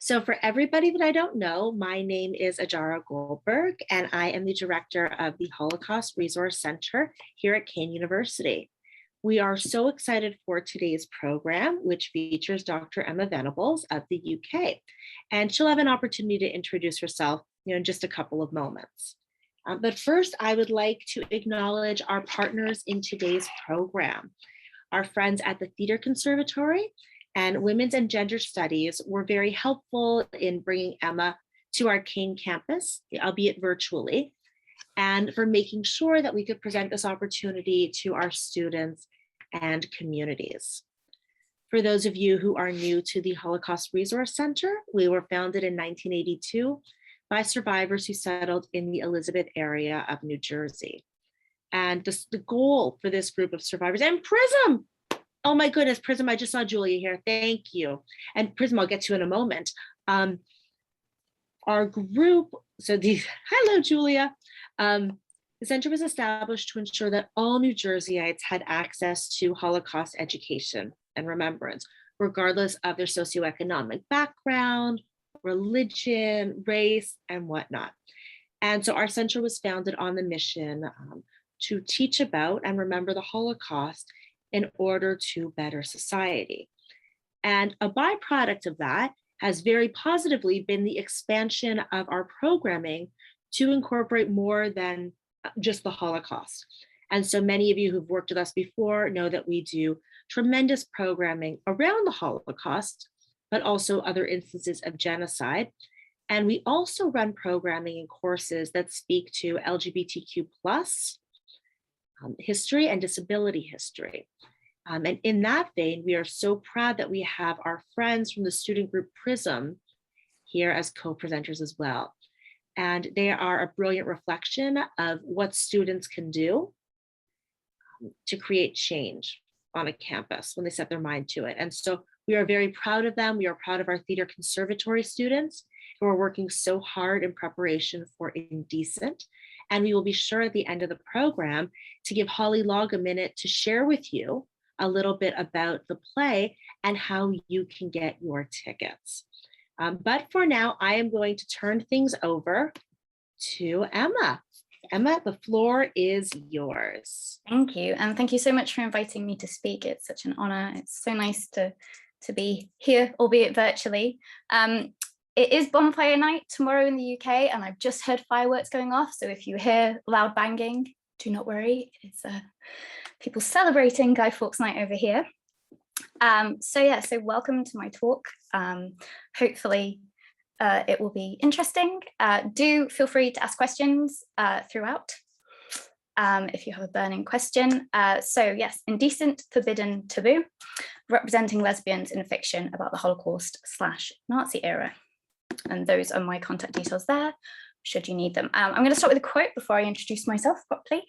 So for everybody that I don't know, my name is Ajara Goldberg, and I am the director of the Holocaust Resource Center here at Kean University. We are so excited for today's program, which features Dr. Emma Venables of the UK. And she'll have an opportunity to introduce herself in just a couple of moments. But first, I would like to acknowledge our partners in today's program. Our friends at the Theater Conservatory and Women's and Gender Studies were very helpful in bringing Emma to our Kean campus, albeit virtually, and for making sure that we could present this opportunity to our students and communities. For those of you who are new to the Holocaust Resource Center, we were founded in 1982 by survivors who settled in the Elizabeth area of New Jersey. And the goal for this group of survivors, and Prism, oh my goodness, Prism, I just saw Julia here, thank you. And Prism, I'll get to in a moment. Our group, hello, Julia. The center was established to ensure that all New Jerseyites had access to Holocaust education and remembrance, regardless of their socioeconomic background, religion, race, and whatnot. And so our center was founded on the mission to teach about and remember the Holocaust in order to better society. And a byproduct of that has very positively been the expansion of our programming to incorporate more than just the Holocaust. And so many of you who've worked with us before know that we do tremendous programming around the Holocaust, but also other instances of genocide. And we also run programming and courses that speak to LGBTQ+ history and disability history. And in that vein, we are so proud that we have our friends from the student group Prism here as co-presenters as well. And they are a brilliant reflection of what students can do to create change on a campus when they set their mind to it. And so we are very proud of them. We are proud of our Theater Conservatory students who are working so hard in preparation for Indecent. And we will be sure at the end of the program to give Holly Log a minute to share with you a little bit about the play and how you can get your tickets. But for now, I am going to turn things over to Emma. Emma, the floor is yours. Thank you. And thank you so much for inviting me to speak. It's such an honor. It's so nice to be here, albeit virtually. It is bonfire night tomorrow in the UK, and I've just heard fireworks going off. So if you hear loud banging, do not worry. It's people celebrating Guy Fawkes Night over here. So welcome to my talk. Hopefully it will be interesting. Do feel free to ask questions throughout if you have a burning question. So yes, Indecent, Forbidden, Taboo, representing lesbians in fiction about the Holocaust/Nazi era. And those are my contact details there, should you need them. I'm going to start with a quote before I introduce myself properly.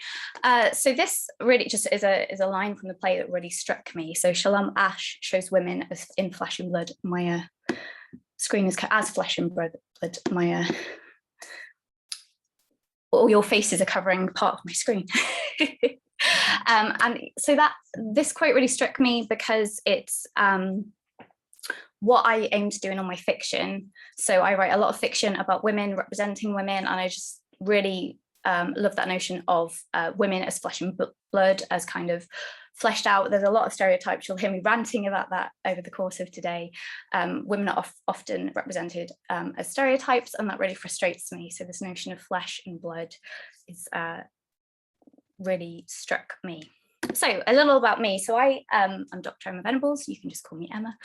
So this really just is a line from the play that really struck me. So Shalom Ash shows women as in flesh and blood. My screen is as flesh and blood. My all your faces are covering part of my screen. And so this quote really struck me because it's what I aim to do in all my fiction. So I write a lot of fiction about women, representing women, and I just really love that notion of women as flesh and blood, as kind of fleshed out. There's a lot of stereotypes. You'll hear me ranting about that over the course of today. Women are often represented as stereotypes, and that really frustrates me. So this notion of flesh and blood is really struck me. So a little about me. So I'm Dr. Emma Venables. You can just call me Emma.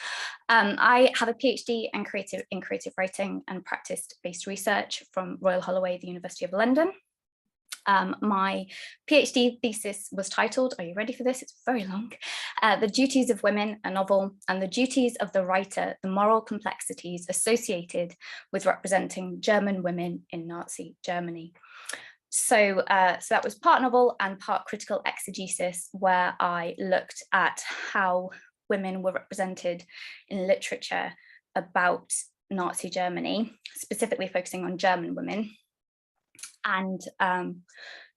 I have a PhD in creative writing and practice-based research from Royal Holloway, the University of London. My PhD thesis was titled, are you ready for this? It's very long. The Duties of Women, a novel, and the duties of the writer, the moral complexities associated with representing German women in Nazi Germany. So that was part novel and part critical exegesis, where I looked at how women were represented in literature about Nazi Germany, specifically focusing on German women, and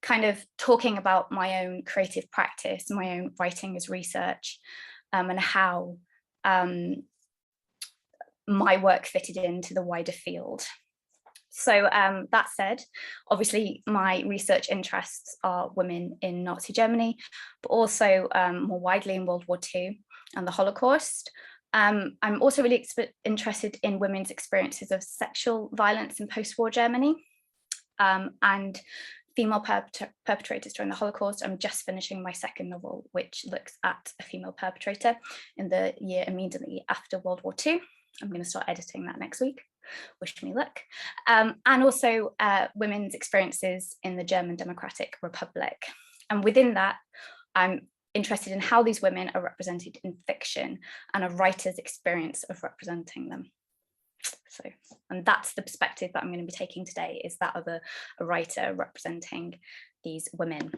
kind of talking about my own creative practice, my own writing as research, and how my work fitted into the wider field. So that said, obviously my research interests are women in Nazi Germany, but also more widely in World War II and the Holocaust. I'm also really interested in women's experiences of sexual violence in post-war Germany and female perpetrators during the Holocaust. I'm just finishing my second novel, which looks at a female perpetrator in the year immediately after World War II. I'm going to start editing that next week. Wish me luck. And also women's experiences in the German Democratic Republic. And within that, I'm interested in how these women are represented in fiction and a writer's experience of representing them. So, and that's the perspective that I'm going to be taking today, is that of a writer representing these women.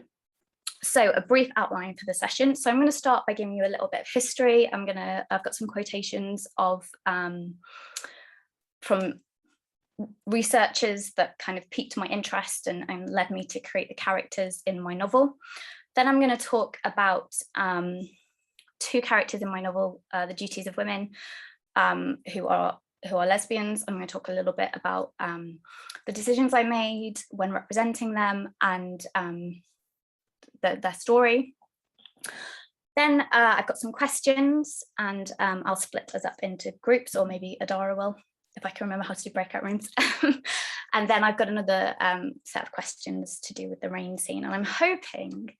So a brief outline for the session. So I'm going to start by giving you a little bit of history. I've got some quotations of from researchers that kind of piqued my interest and led me to create the characters in my novel. Then I'm going to talk about two characters in my novel, The Duties of Women, who are lesbians. I'm going to talk a little bit about the decisions I made when representing them and their story. Then I've got some questions, and I'll split us up into groups, or maybe Adara will, if I can remember how to do breakout rooms. And then I've got another set of questions to do with the rain scene. And I'm hoping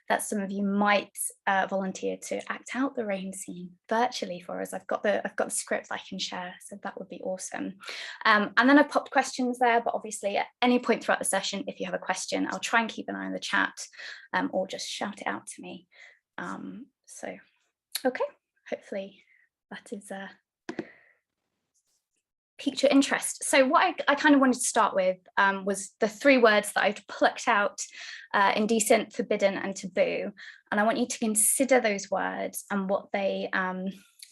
that some of you might volunteer to act out the rain scene virtually for us. I've got the script I can share, so that would be awesome. And then I've popped questions there, but obviously at any point throughout the session, if you have a question, I'll try and keep an eye on the chat, or just shout it out to me. So, okay, hopefully that is piqued your interest. So what I kind of wanted to start with was the three words that I've plucked out, indecent, forbidden, and taboo. And I want you to consider those words and what they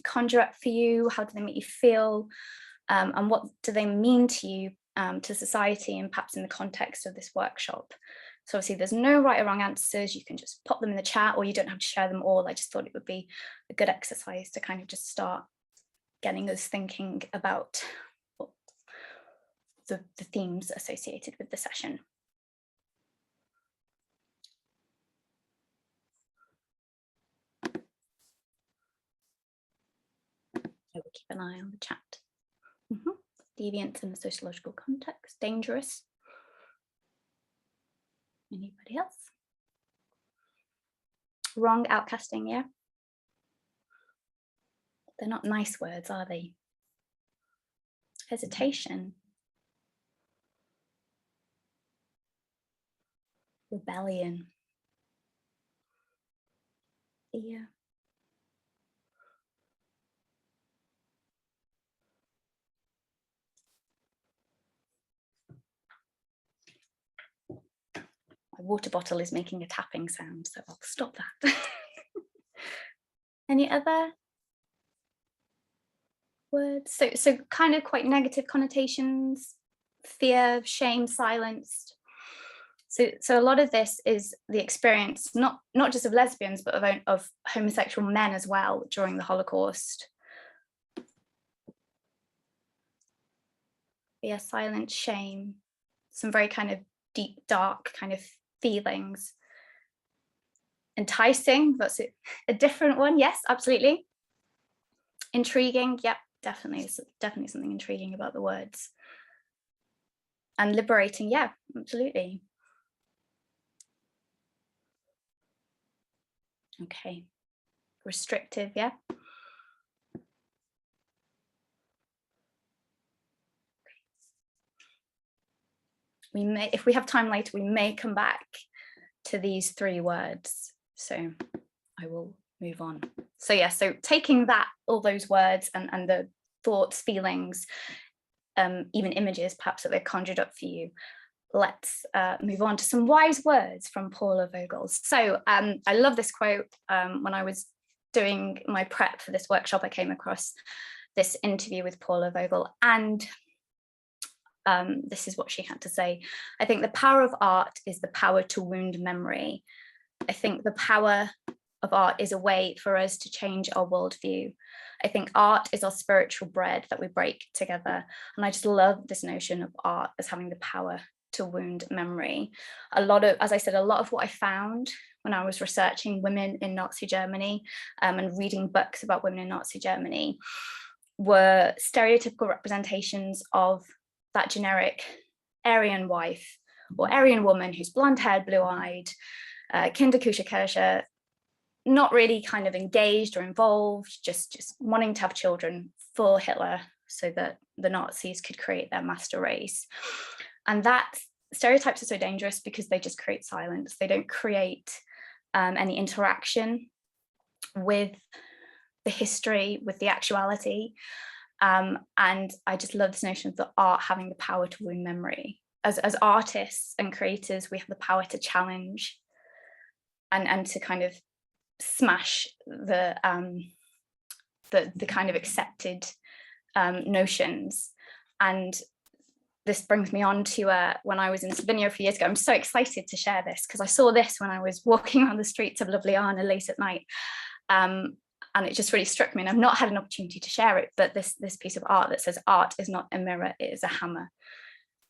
conjure up for you. How do they make you feel? And what do they mean to you, to society, and perhaps in the context of this workshop? So obviously there's no right or wrong answers. You can just pop them in the chat, or you don't have to share them all. I just thought it would be a good exercise to kind of just start getting us thinking about the themes associated with the session. I will keep an eye on the chat. Deviance in the sociological context, dangerous. Anybody else? Wrong, outcasting, yeah. They're not nice words, are they? Hesitation. Rebellion. Yeah. My water bottle is making a tapping sound, so I'll stop that. Any other words? So kind of quite negative connotations, fear, shame, silenced. So a lot of this is the experience, not just of lesbians, but of homosexual men as well during the Holocaust. Yeah, silence, shame, some very kind of deep, dark kind of feelings. Enticing, that's a different one. Yes, absolutely. Intriguing, yep, definitely. There's definitely something intriguing about the words. And liberating, yeah, absolutely. Okay. Restrictive, yeah. We may, if we have time later, we may come back to these three words. So I will move on. So yeah, so taking that, all those words and the thoughts, feelings, even images perhaps that they've conjured up for you, let's move on to some wise words from Paula Vogel. So I love this quote. When I was doing my prep for this workshop, I came across this interview with Paula Vogel, and this is what she had to say. I think the power of art is the power to wound memory. I think the power of art is a way for us to change our worldview. I think art is our spiritual bread that we break together. And I just love this notion of art as having the power to wound memory. As I said, a lot of what I found when I was researching women in Nazi Germany and reading books about women in Nazi Germany were stereotypical representations of that generic Aryan wife or Aryan woman who's blonde-haired, blue-eyed, Kinderküche, not really kind of engaged or involved, just wanting to have children for Hitler so that the Nazis could create their master race. And that stereotypes are so dangerous because they just create silence. They don't create any interaction with the history, with the actuality. And I just love this notion of the art having the power to wound memory. As artists and creators, we have the power to challenge and to kind of smash the kind of accepted notions. And this brings me on to when I was in Slovenia a few years ago. I'm so excited to share this because I saw this when I was walking around the streets of Ljubljana late at night. And it just really struck me, and I've not had an opportunity to share it, but this piece of art that says, "Art is not a mirror, it is a hammer."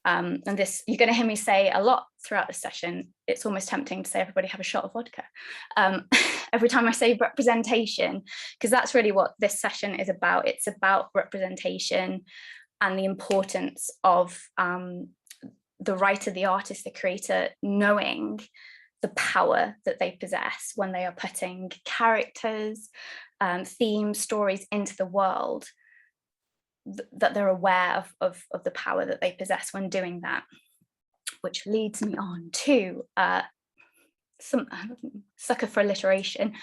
And this, you're going to hear me say a lot throughout this session. It's almost tempting to say, everybody have a shot of vodka. Every time I say representation, because that's really what this session is about. It's about representation and the importance of the writer, the artist, the creator, knowing the power that they possess when they are putting characters, themes, stories into the world, that they're aware of the power that they possess when doing that. Which leads me on to some sucker for alliteration.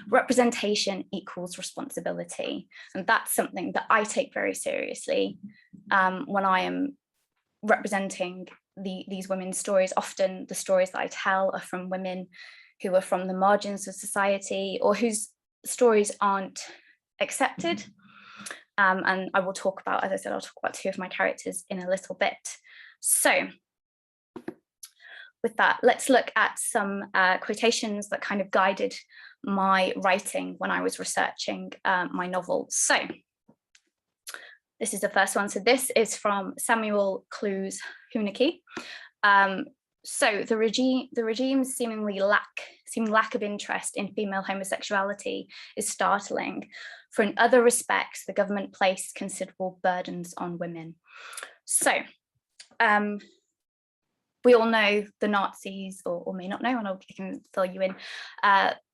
Representation equals responsibility. And that's something that I take very seriously when I am representing these women's stories. Often the stories that I tell are from women who are from the margins of society or whose stories aren't accepted. And I will talk about, as I said, I'll talk about two of my characters in a little bit. So with that, let's look at some quotations that kind of guided my writing when I was researching my novel. So this is the first one. So this is from Samuel Clue's Hooneke. So the regime's seeming lack of interest in female homosexuality is startling, for in other respects, the government placed considerable burdens on women. So we all know the Nazis, or may not know, and I can fill you in.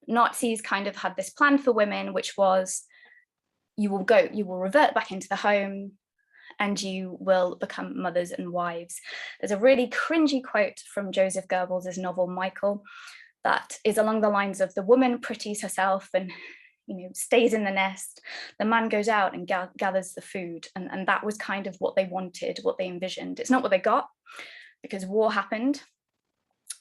Nazis kind of had this plan for women, which was you will revert back into the home and you will become mothers and wives. There's a really cringy quote from Joseph Goebbels' novel Michael that is along the lines of, the woman pretties herself and stays in the nest, the man goes out and gathers the food. And that was kind of what they wanted, what they envisioned. It's not what they got, because war happened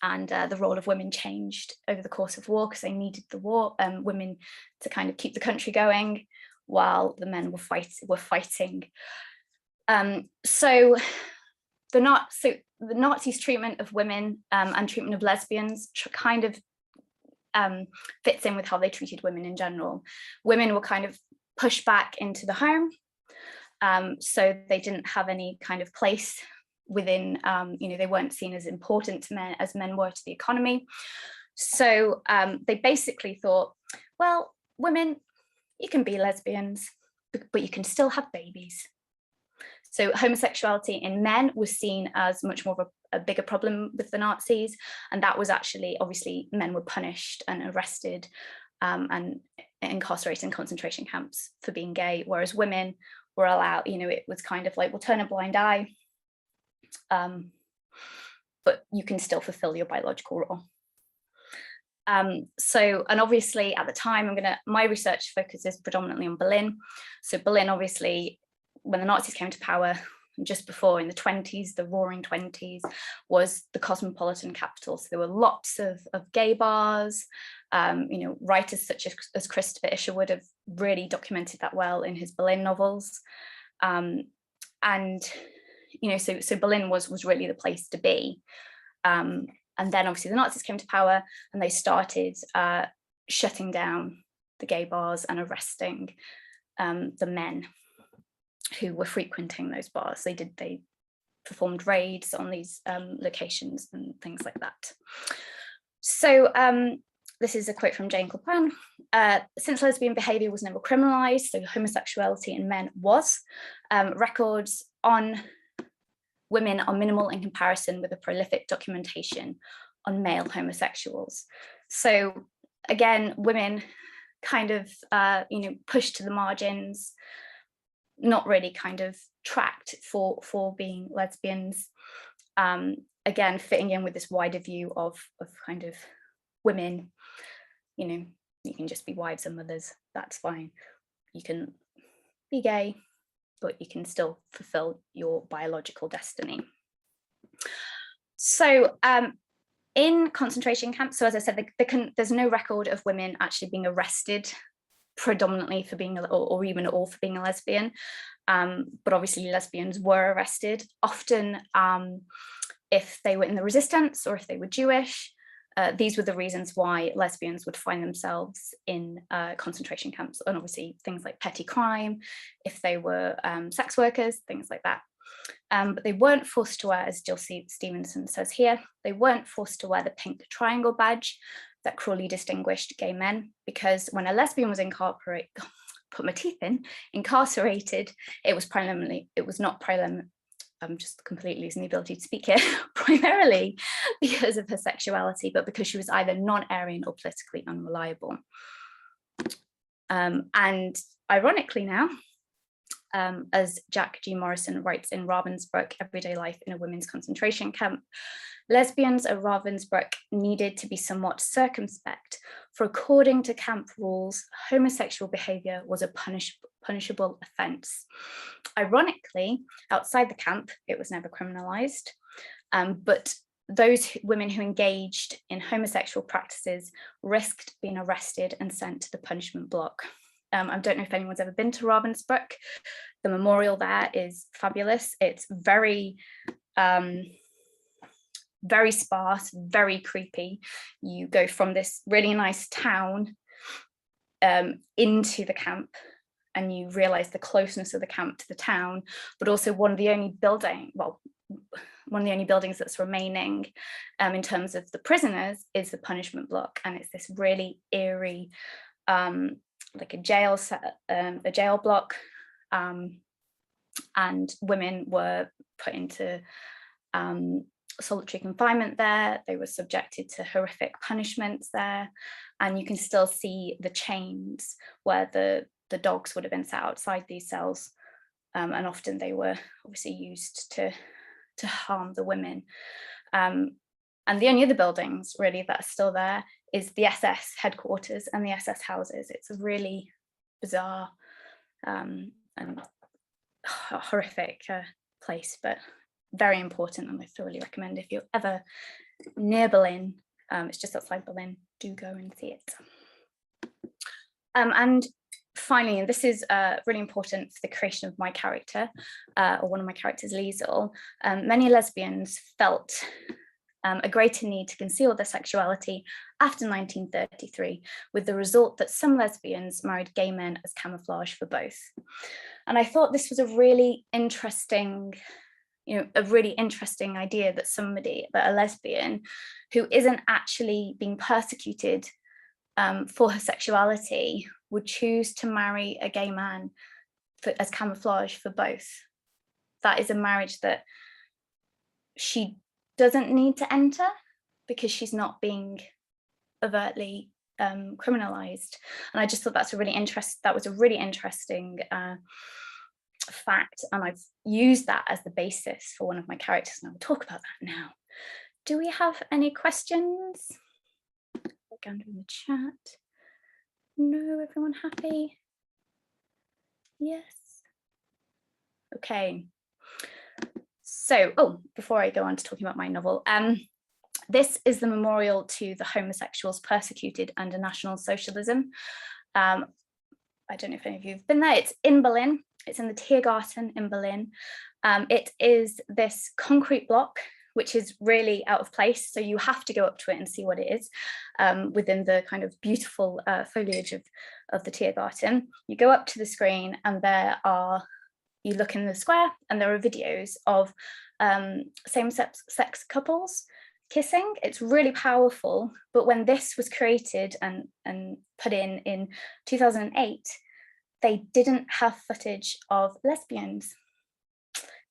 and the role of women changed over the course of war, because they needed the war, women to kind of keep the country going while the men were fighting. So the Nazis' treatment of women and treatment of lesbians kind of fits in with how they treated women in general. Women were kind of pushed back into the home, so they didn't have any kind of place within, they weren't seen as important to men as men were to the economy. So they basically thought, well, women, you can be lesbians, but you can still have babies. So homosexuality in men was seen as much more of a bigger problem with the Nazis. And that was actually, obviously, men were punished and arrested and incarcerated in concentration camps for being gay, whereas women were allowed, it was kind of like, we'll turn a blind eye, but you can still fulfill your biological role. So, and obviously at the time, my research focuses predominantly on Berlin. So Berlin, obviously, when the Nazis came to power, just before in the 20s, the roaring 20s, was the cosmopolitan capital. So there were lots of gay bars. Writers such as Christopher Isherwood have really documented that well in his Berlin novels. So Berlin was really the place to be. And then obviously the Nazis came to power and they started shutting down the gay bars and arresting the men who were frequenting those bars. They performed raids on these locations and things like that. So this is a quote from Jane Copan. Since lesbian behavior was never criminalized, so homosexuality in men was, records on women are minimal in comparison with a prolific documentation on male homosexuals. So again, women kind of, pushed to the margins, not really kind of tracked for being lesbians. Again, fitting in with this wider view of kind of women, you can just be wives and mothers, that's fine. You can be gay, but you can still fulfill your biological destiny. So in concentration camps, so as I said, there's no record of women actually being arrested predominantly for being, or even all for being a lesbian, but obviously lesbians were arrested, often if they were in the resistance or if they were Jewish. These were the reasons why lesbians would find themselves in concentration camps, and obviously things like petty crime, if they were sex workers, things like that. But they weren't forced to wear, as Jill Stevenson says here, they weren't forced to wear the pink triangle badge that cruelly distinguished gay men, because when a lesbian was incarcerated, it was not I'm just completely losing the ability to speak here, primarily because of her sexuality, but because she was either non-Aryan or politically unreliable. And ironically now, as Jack G. Morrison writes in Ravensbrück, Everyday Life in a Women's Concentration Camp, lesbians at Ravensbrück needed to be somewhat circumspect, for according to camp rules, homosexual behavior was a punishable offence. Ironically, outside the camp, it was never criminalised, but those women who engaged in homosexual practices risked being arrested and sent to the punishment block. I don't know if anyone's ever been to Ravensbrück. The memorial there is fabulous. It's very, very sparse, very creepy. You go from this really nice town into the camp, and you realize the closeness of the camp to the town, but also one of the only buildings that's remaining in terms of the prisoners is the punishment block. And it's this really eerie, like a jail block, and women were put into solitary confinement there. They were subjected to horrific punishments there, and you can still see the chains where the dogs would have been set outside these cells, and often they were obviously used to harm the women. And the only other buildings really that are still there is the SS headquarters and the SS houses. It's a really bizarre and horrific place, but very important, and I thoroughly recommend if you're ever near Berlin, it's just outside Berlin, do go and see it. And finally, and this is really important for the creation of my character, or one of my characters, Liesel, many lesbians felt a greater need to conceal their sexuality after 1933, with the result that some lesbians married gay men as camouflage for both. And I thought this was a really interesting idea, that a lesbian who isn't actually being persecuted for her sexuality would choose to marry a gay man as camouflage for both. That is a marriage that she doesn't need to enter because she's not being overtly criminalized. And I just thought that was a really interesting fact, and I've used that as the basis for one of my characters, and I'll talk about that now. Do we have any questions? Look under in the chat. No, everyone happy? Yes. Okay. So, before I go on to talking about my novel, this is the memorial to the homosexuals persecuted under National Socialism. I don't know if any of you have been there. It's in Berlin. It's in the Tiergarten in Berlin. It is this concrete block which is really out of place. So you have to go up to it and see what it is within the kind of beautiful foliage of the Tiergarten. You go up to the screen and you look in the square and there are videos of same-sex couples kissing. It's really powerful. But when this was created and put in 2008, they didn't have footage of lesbians.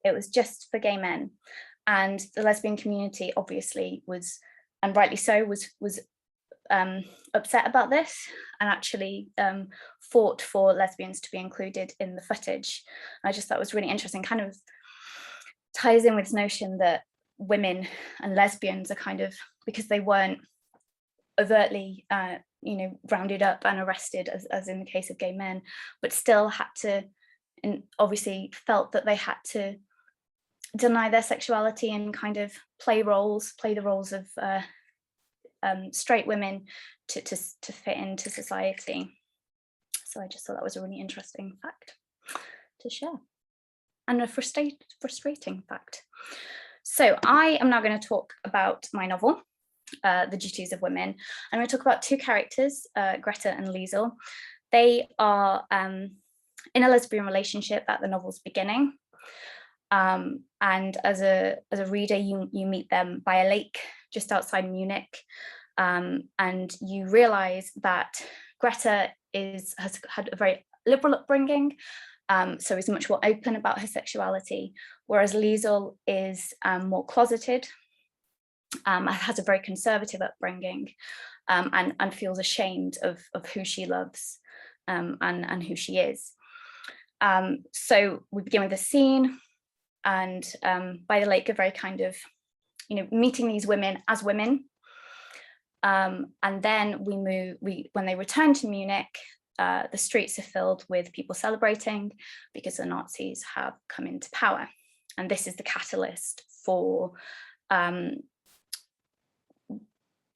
It was just for gay men. And the lesbian community obviously was, and rightly so, was upset about this, and actually fought for lesbians to be included in the footage. I just thought it was really interesting, kind of ties in with this notion that women and lesbians are kind of, because they weren't overtly rounded up and arrested as in the case of gay men, but still had to, and obviously felt that they had to deny their sexuality and kind of play the roles of straight women to fit into society. So I just thought that was a really interesting fact to share, and a frustrating fact. So I am now going to talk about my novel, The Duties of Women. I'm going to talk about two characters, Greta and Liesel. They are in a lesbian relationship at the novel's beginning. And as a reader, you meet them by a lake just outside Munich, and you realize that Greta has had a very liberal upbringing, so is much more open about her sexuality, whereas Liesel is more closeted, has a very conservative upbringing, and feels ashamed of who she loves and who she is. So we begin with a scene, and by the lake, a very kind of, meeting these women as women. And then when they return to Munich, the streets are filled with people celebrating because the Nazis have come into power. And this is the catalyst for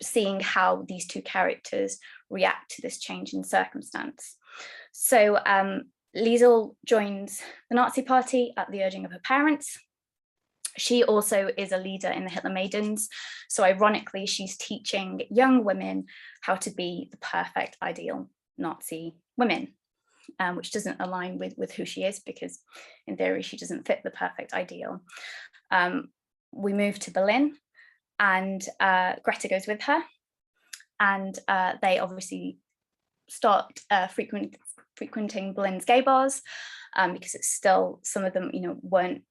seeing how these two characters react to this change in circumstance. So Liesel joins the Nazi party at the urging of her parents. She also is a leader in the Hitler Maidens. So ironically, she's teaching young women how to be the perfect ideal Nazi women, which doesn't align with who she is, because in theory, she doesn't fit the perfect ideal. We move to Berlin, and Greta goes with her, and they obviously start frequenting Berlin's gay bars, because it's still, some of them, weren't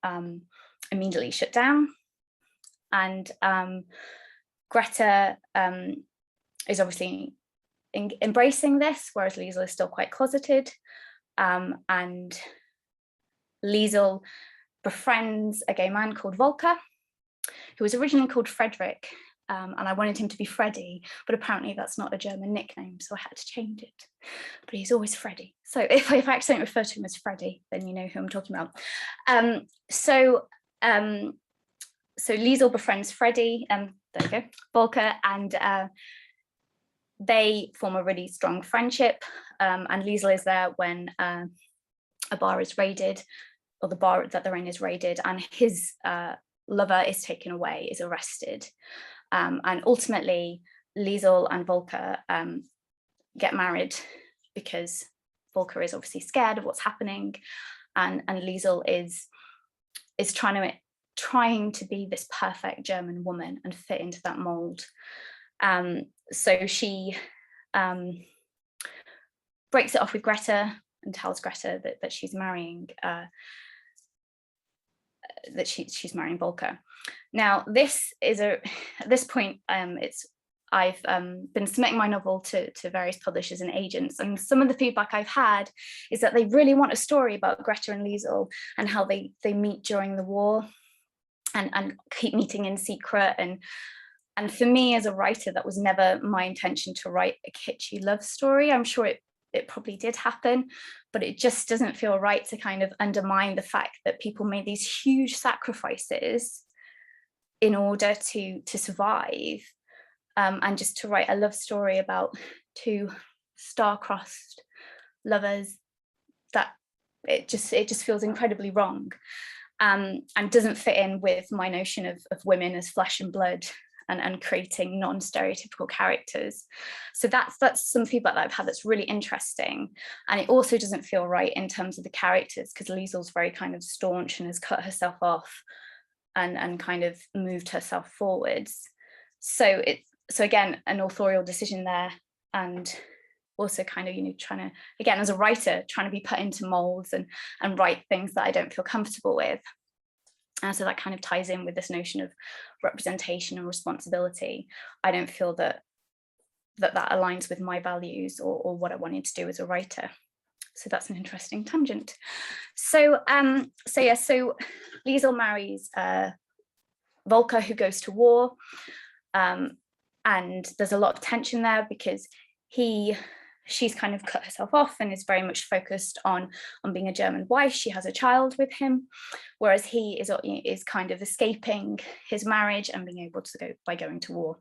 immediately shut down. And Greta is obviously embracing this, whereas Liesel is still quite closeted. And Liesel befriends a gay man called Volker, who was originally called Frederick, and I wanted him to be Freddie, but apparently that's not a German nickname, so I had to change it. But he's always Freddie. So if I accidentally refer to him as Freddie, then you know who I'm talking about. So Liesel befriends Freddie, there you go, Volker, and they form a really strong friendship. And Liesel is there when a bar is raided, or the bar that they're in is raided, and his lover is taken away, is arrested. And ultimately, Liesel and Volker get married, because Volker is obviously scared of what's happening, and Liesel is trying to be this perfect German woman and fit into that mold. So she breaks it off with Greta and tells Greta that she's marrying she's marrying Volker. Now, this is at this point, I've been submitting my novel to various publishers and agents, and some of the feedback I've had is that they really want a story about Greta and Liesel and how they meet during the war and keep meeting in secret. And for me as a writer, that was never my intention to write a kitschy love story. I'm sure it probably did happen, but it just doesn't feel right to kind of undermine the fact that people made these huge sacrifices in order to survive, and just to write a love story about two star-crossed lovers, that it just feels incredibly wrong. and doesn't fit in with my notion of women as flesh and blood, and creating non-stereotypical characters. So that's some feedback that I've had that's really interesting. And it also doesn't feel right in terms of the characters, because Liesel's very kind of staunch and has cut herself off and kind of moved herself forwards. So again, an authorial decision there, and also kind of, trying to, again, as a writer, trying to be put into molds and write things that I don't feel comfortable with. And so that kind of ties in with this notion of representation and responsibility. I don't feel that aligns with my values or what I wanted to do as a writer. So that's an interesting tangent. So Liesel marries Volker, who goes to war. And there's a lot of tension there because she's kind of cut herself off and is very much focused on being a German wife. She has a child with him, whereas he is kind of escaping his marriage and being able to go by going to war.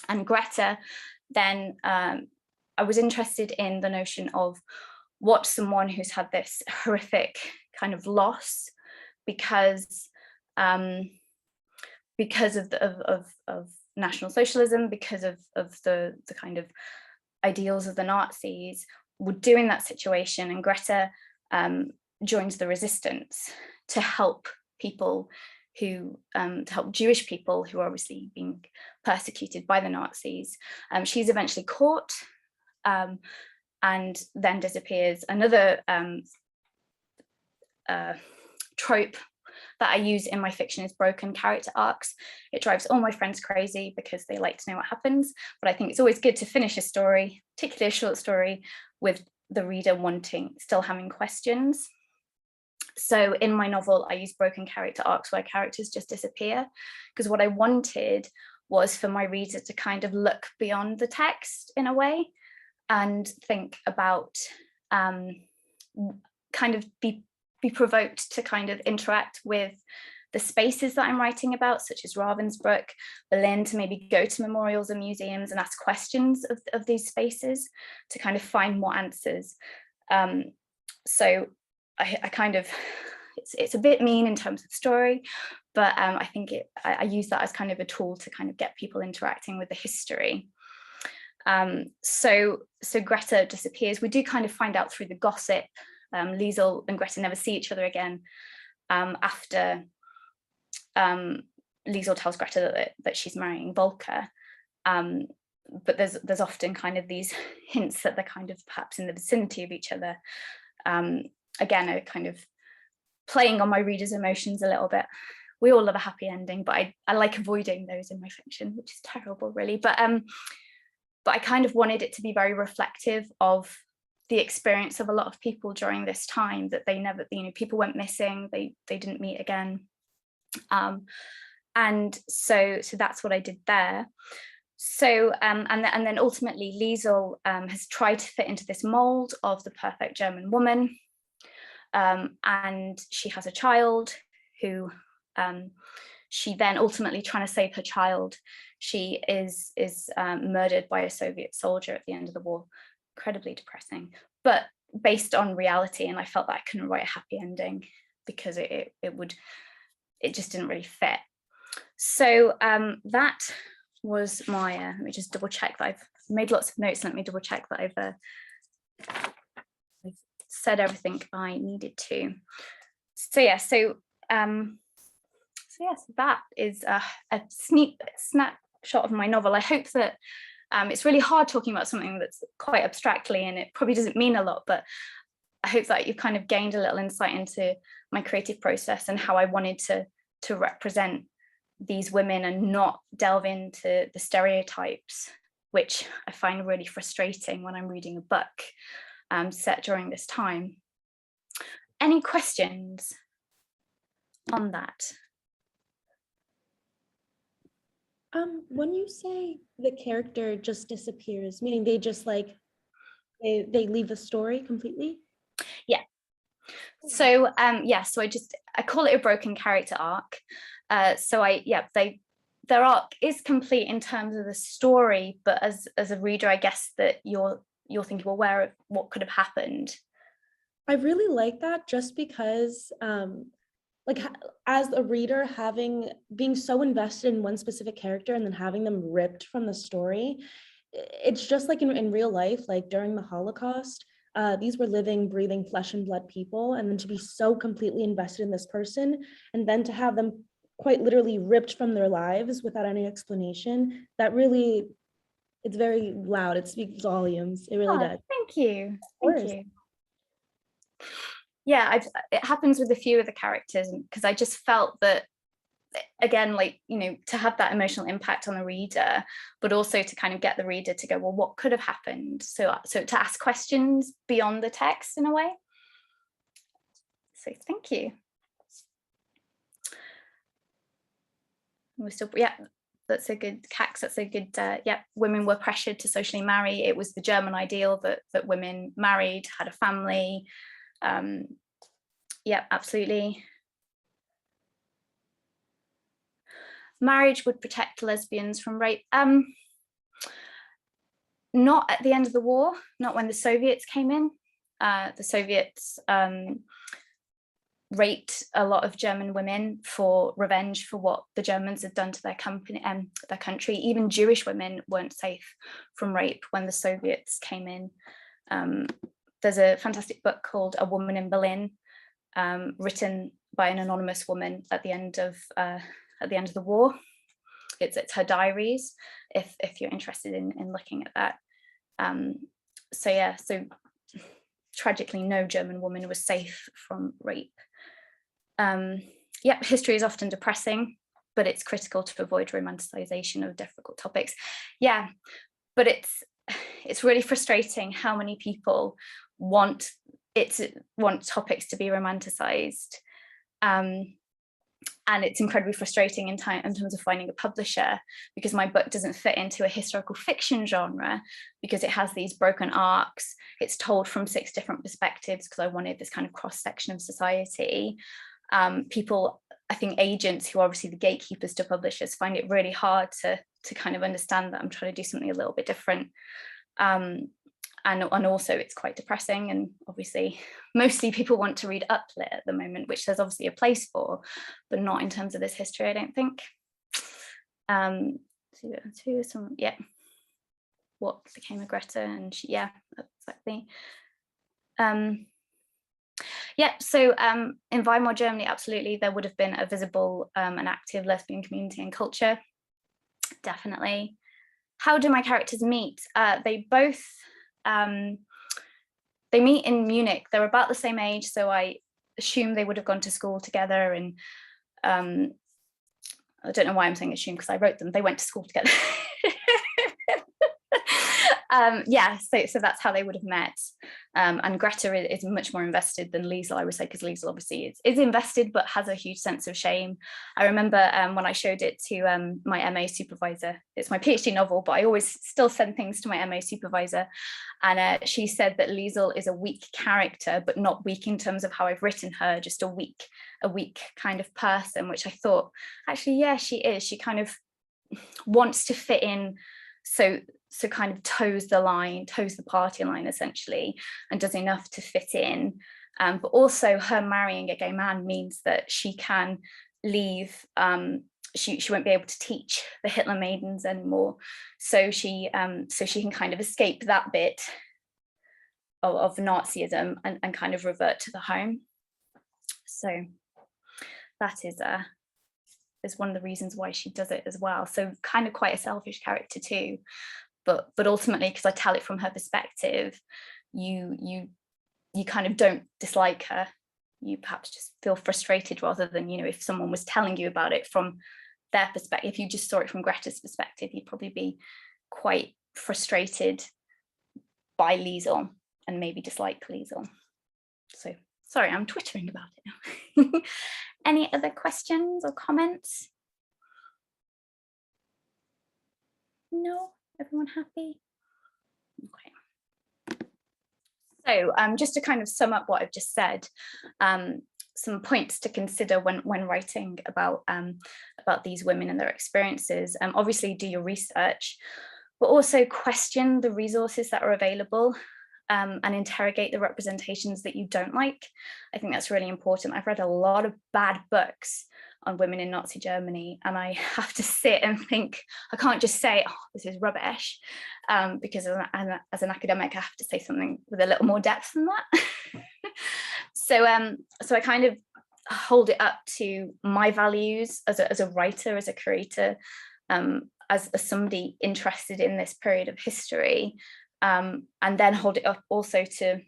And Greta, then I was interested in the notion of what someone who's had this horrific kind of loss because of National Socialism, because of the kind of ideals of the Nazis, would do in that situation. And Greta joins the resistance to help people to help Jewish people who are obviously being persecuted by the Nazis. She's eventually caught and then disappears. Another trope that I use in my fiction is broken character arcs. It drives all my friends crazy because they like to know what happens, but I think it's always good to finish a story, particularly a short story, with the reader still having questions. So in my novel, I use broken character arcs where characters just disappear, because what I wanted was for my reader to kind of look beyond the text in a way and think about kind of be provoked to kind of interact with the spaces that I'm writing about, such as Ravensbrück, Berlin, to maybe go to memorials and museums and ask questions of these spaces to kind of find more answers. So I kind of, it's a bit mean in terms of story, but I think I use that as kind of a tool to kind of get people interacting with the history. So Greta disappears. We do kind of find out through the gossip. Liesel and Greta never see each other again after Liesel tells Greta that she's marrying Volker. But there's often kind of these hints that they're kind of perhaps in the vicinity of each other. Again, a kind of playing on my readers' emotions a little bit. We all love a happy ending, but I like avoiding those in my fiction, which is terrible, really. But I kind of wanted it to be very reflective of the experience of a lot of people during this time, that they never, people went missing, they didn't meet again. And so that's what I did there. So and then ultimately Liesel has tried to fit into this mold of the perfect German woman, and she has a child who she then ultimately, trying to save her child, she is murdered by a Soviet soldier at the end of the war. Incredibly depressing, but based on reality, and I felt that I couldn't write a happy ending because it just didn't really fit. So that was my let me just double check that I've made lots of notes. Let me double check that I've said everything I needed to. So yeah, so that is a snapshot of my novel. I hope that it's really hard talking about something that's quite abstractly, and it probably doesn't mean a lot, but I hope that you've kind of gained a little insight into my creative process and how I wanted to represent these women and not delve into the stereotypes, which I find really frustrating when I'm reading a book set during this time. Any questions on that? When you say the character just disappears, meaning they just like they leave the story completely? Yeah. So so I call it a broken character arc. Their arc is complete in terms of the story, but as a reader, I guess that you're thinking, well, where what could have happened? I really like that, just because like as a reader, being so invested in one specific character and then having them ripped from the story, it's just like in real life, like during the Holocaust, these were living, breathing, flesh and blood people, and then to be so completely invested in this person, and then to have them quite literally ripped from their lives without any explanation, that really, it's very loud. It speaks volumes. It really Oh, does. thank you. Of Thank course. you. Yeah, it happens with a few of the characters, because I just felt that, again, like, you know, to have that emotional impact on the reader, but also to kind of get the reader to go, well, what could have happened? So to ask questions beyond the text in a way. So thank you. We're still, yeah, that's a good Cax. That's a good, yeah. Women were pressured to socially marry. It was the German ideal that women married, had a family. Yeah, absolutely. Marriage would protect lesbians from rape. Not at the end of the war, not when the Soviets came in. The Soviets raped a lot of German women for revenge for what the Germans had done to their country. Even Jewish women weren't safe from rape when the Soviets came in. There's a fantastic book called A Woman in Berlin, written by an anonymous woman at the end of the war. It's her diaries, if you're interested in looking at that. So yeah, so tragically, no German woman was safe from rape. Yeah, history is often depressing, but it's critical to avoid romanticization of difficult topics. Yeah, but it's really frustrating how many people want topics to be romanticized. And it's incredibly frustrating in terms of finding a publisher, because my book doesn't fit into a historical fiction genre, because it has these broken arcs. It's told from 6 different perspectives, because I wanted this kind of cross-section of society. People, I think agents who are obviously the gatekeepers to publishers, find it really hard to kind of understand that I'm trying to do something a little bit different. And also it's quite depressing, and obviously mostly people want to read uplit at the moment, which there's obviously a place for, but not in terms of this history, I don't think. Yeah, what became of Greta, and she, yeah, exactly. Yeah, so in Weimar Germany, absolutely, there would have been a visible and active lesbian community and culture, definitely. How do my characters meet? They both, they meet in Munich. They're about the same age, so I assume they would have gone to school together. And I don't know why I'm saying assume, because I wrote them. They went to school together. Yeah, so that's how they would have met. And Greta is much more invested than Liesl, I would say, because Liesl obviously is invested, but has a huge sense of shame. I remember when I showed it to my MA supervisor, it's my PhD novel, but I always still send things to my MA supervisor. And she said that Liesl is a weak character, but not weak in terms of how I've written her, just a weak kind of person, which I thought, actually, yeah, she is. She kind of wants to fit in, so kind of toes the party line essentially, and does enough to fit in. But also her marrying a gay man means that she can leave, she won't be able to teach the Hitler maidens anymore. So she can kind of escape that bit of Nazism and kind of revert to the home. So that is one of the reasons why she does it as well. So kind of quite a selfish character too, but ultimately, because I tell it from her perspective, you kind of don't dislike her. You perhaps just feel frustrated, rather than, you know, if someone was telling you about it from their perspective, if you just saw it from Greta's perspective, you'd probably be quite frustrated by Liesl and maybe dislike Liesl. So sorry, I'm twittering about it now. Any other questions or comments? No, everyone happy? Okay. So just to kind of sum up what I've just said, some points to consider when writing about these women and their experiences. Obviously do your research, but also question the resources that are available. and interrogate the representations that you don't like. I think that's really important. I've read a lot of bad books on women in Nazi Germany, and I have to sit and think. I can't just say, oh, this is rubbish, because as an academic, I have to say something with a little more depth than that. So I kind of hold it up to my values as a writer, as a curator, as somebody interested in this period of history, and then hold it up also to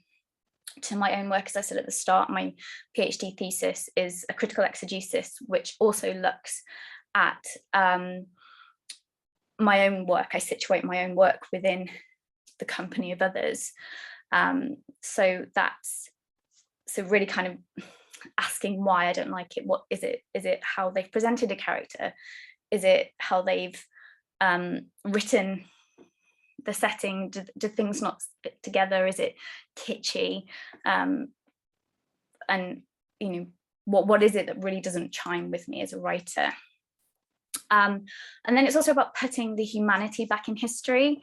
my own work. As I said at the start, my PhD thesis is a critical exegesis, which also looks at my own work. I situate my own work within the company of others. So really kind of asking why I don't like it. What is it? Is it how they've presented a character? Is it how they've written the setting? Do things not fit together? Is it kitschy? And what is it that really doesn't chime with me as a writer? And then it's also about putting the humanity back in history.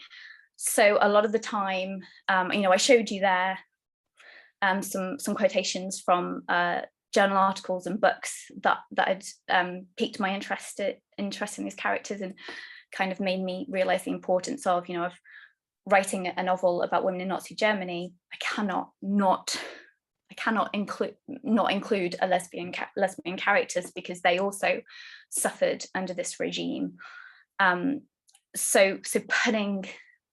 So a lot of the time, I showed you there some quotations from journal articles and books that had piqued my interest in these characters and kind of made me realize the importance of writing a novel about women in Nazi Germany. I cannot include a lesbian characters, because they also suffered under this regime. So putting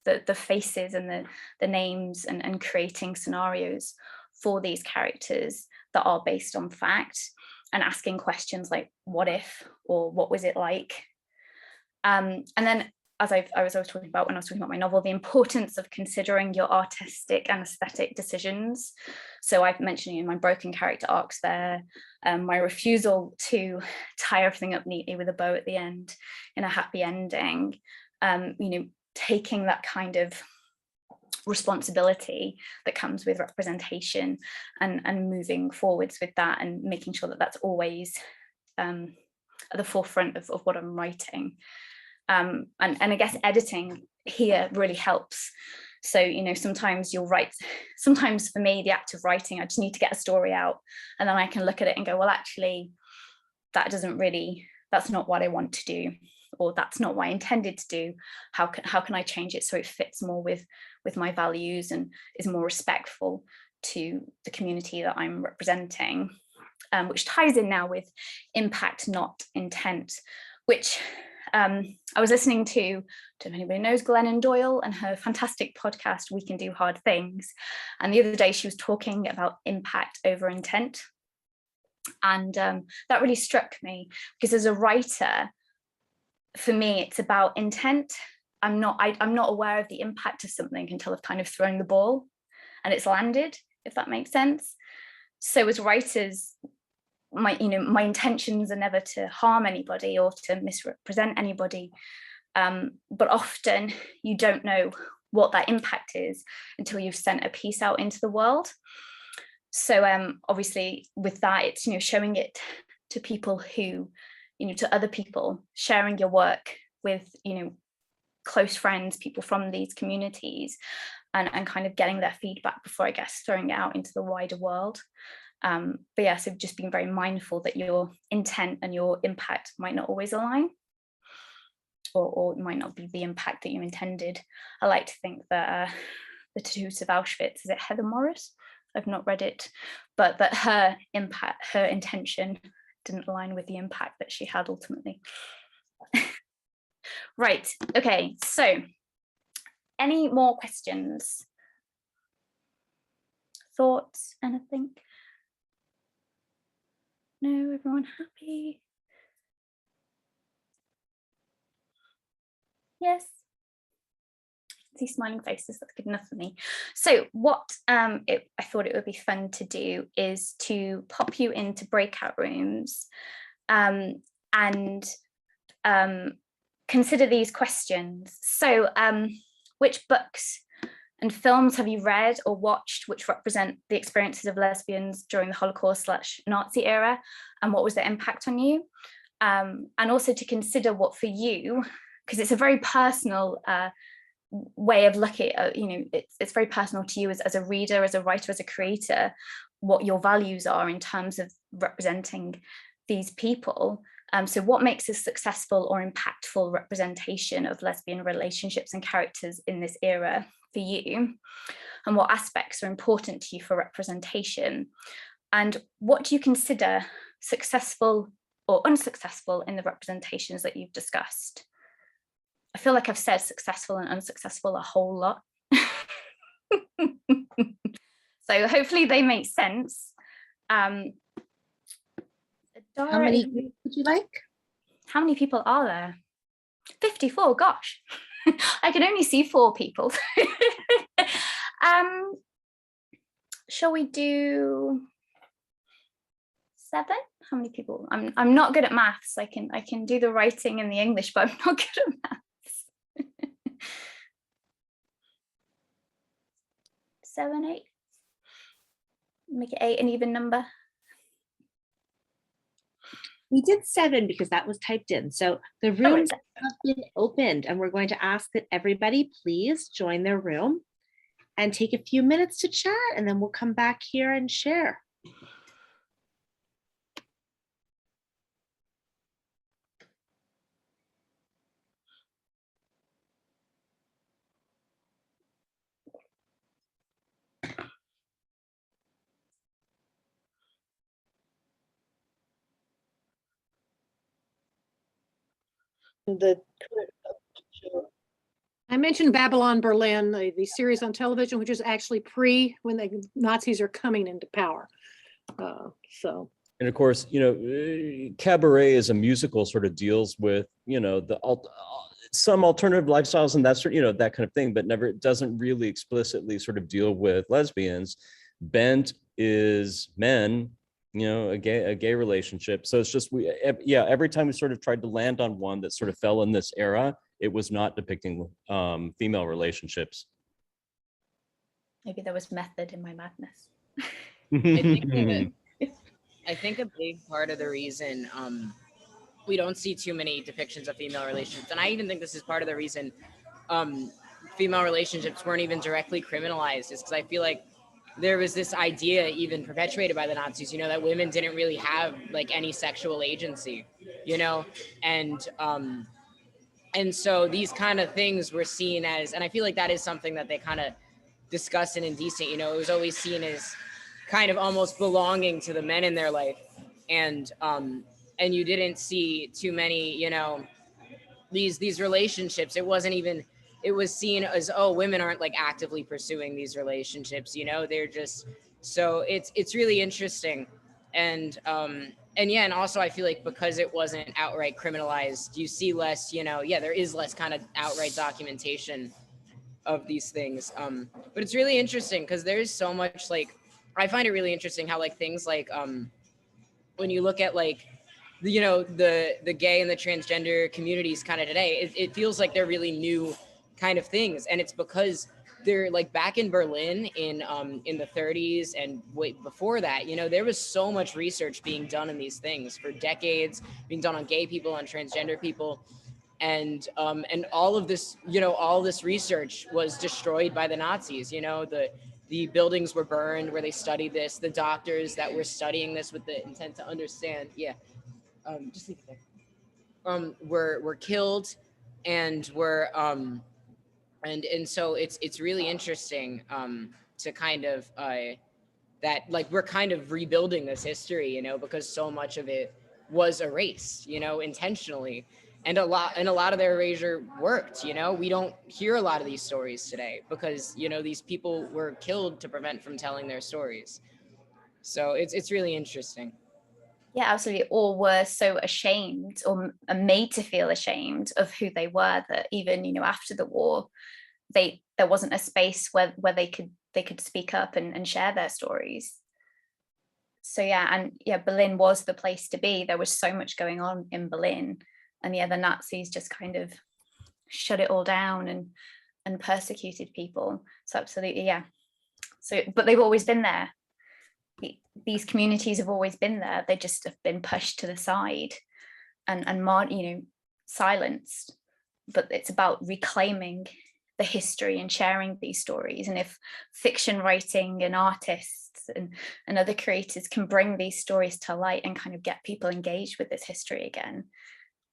the faces and the names and creating scenarios for these characters that are based on fact, and asking questions like what if, or what was it like. And then, as I was talking about when I was talking about my novel, the importance of considering your artistic and aesthetic decisions. So I've mentioned my broken character arcs there, my refusal to tie everything up neatly with a bow at the end in a happy ending, taking that kind of responsibility that comes with representation and moving forwards with that, and making sure that that's always at the forefront of what I'm writing. And I guess editing here really helps. So, sometimes you'll write, sometimes for me, the act of writing, I just need to get a story out, and then I can look at it and go, well, actually, that's not what I want to do, or that's not what I intended to do. How can I change it so it fits more with my values and is more respectful to the community that I'm representing, which ties in now with impact, not intent, which I was listening to, I don't know if anybody knows Glennon Doyle and her fantastic podcast, We Can Do Hard Things. And the other day she was talking about impact over intent. And that really struck me, because as a writer, for me, it's about intent. I'm not aware of the impact of something until I've kind of thrown the ball and it's landed, if that makes sense. So as writers, my intentions are never to harm anybody or to misrepresent anybody, but often you don't know what that impact is until you've sent a piece out into the world. So obviously with that, it's showing it to people who, to other people, sharing your work with close friends, people from these communities, and kind of getting their feedback before, I guess, throwing it out into the wider world. But yeah, so just being very mindful that your intent and your impact might not always align, or it might not be the impact that you intended. I like to think that the Tattoos of Auschwitz, is it Heather Morris? I've not read it, but that her intention didn't align with the impact that she had ultimately. Right, okay, so any more questions? Thoughts, anything? No, everyone happy? Yes. I see smiling faces, that's good enough for me. So what I thought it would be fun to do is to pop you into breakout rooms and consider these questions. So which books and films have you read or watched which represent the experiences of lesbians during the Holocaust/Nazi era, and what was their impact on you? And also to consider what for you, because it's a very personal way of looking at, it's very personal to you as a reader, as a writer, as a creator, what your values are in terms of representing these people. So what makes a successful or impactful representation of lesbian relationships and characters in this era for you? And what aspects are important to you for representation? And what do you consider successful or unsuccessful in the representations that you've discussed? I feel like I've said successful and unsuccessful a whole lot. So hopefully they make sense. How many would you like? How many people are there? 54, gosh. I can only see 4 people. Shall we do 7? How many people? I'm not good at maths. I can do the writing and the English, but I'm not good at maths. 7, 8. Make it 8 an even number. We did 7 because that was typed in. So the rooms have been opened, and we're going to ask that everybody please join their room and take a few minutes to chat, and then we'll come back here and share. I mentioned Babylon Berlin, the series on television, which is actually when the Nazis are coming into power. And of course, Cabaret as a musical sort of deals with, some alternative lifestyles and that sort, that kind of thing, but never, it doesn't really explicitly sort of deal with lesbians. Bent is men, a gay relationship. So it's just, every time we sort of tried to land on one that sort of fell in this era, it was not depicting female relationships. Maybe there was method in my madness. I think a big part of the reason we don't see too many depictions of female relationships, and I even think this is part of the reason female relationships weren't even directly criminalized, is because I feel like there was this idea even perpetuated by the Nazis, that women didn't really have like any sexual agency, and so these kind of things were seen as, and I feel like that is something that they kind of discuss in Indecent, it was always seen as kind of almost belonging to the men in their life. And you didn't see too many, these relationships. It was seen as, oh, women aren't like actively pursuing these relationships, they're just, so it's really interesting. And also I feel like because it wasn't outright criminalized, you see less, there is less kind of outright documentation of these things. But it's really interesting because there's so much, like, I find it really interesting how like things like when you look at like the gay and the transgender communities kind of today, it feels like they're really new kind of things, and it's because they're like back in Berlin in the 30s and way before that, there was so much research being done in these things for decades, being done on gay people, on transgender people. And all of this, all this research was destroyed by the Nazis. The buildings were burned where they studied this. The doctors that were studying this with the intent to understand, just leave it there. Were killed, and were and so it's really interesting to kind of that like we're kind of rebuilding this history, because so much of it was erased, intentionally. And a lot of their erasure worked, we don't hear a lot of these stories today because, these people were killed to prevent from telling their stories. So it's really interesting. Yeah, absolutely. Or were so ashamed or made to feel ashamed of who they were that even, after the war, there wasn't a space where they could speak up and share their stories. So Berlin was the place to be. There was so much going on in Berlin. And the Nazis just kind of shut it all down and persecuted people. So absolutely, yeah. So, but they've always been there. These communities have always been there. They just have been pushed to the side and silenced. But it's about reclaiming the history and sharing these stories. And if fiction writing and artists and other creators can bring these stories to light and kind of get people engaged with this history again,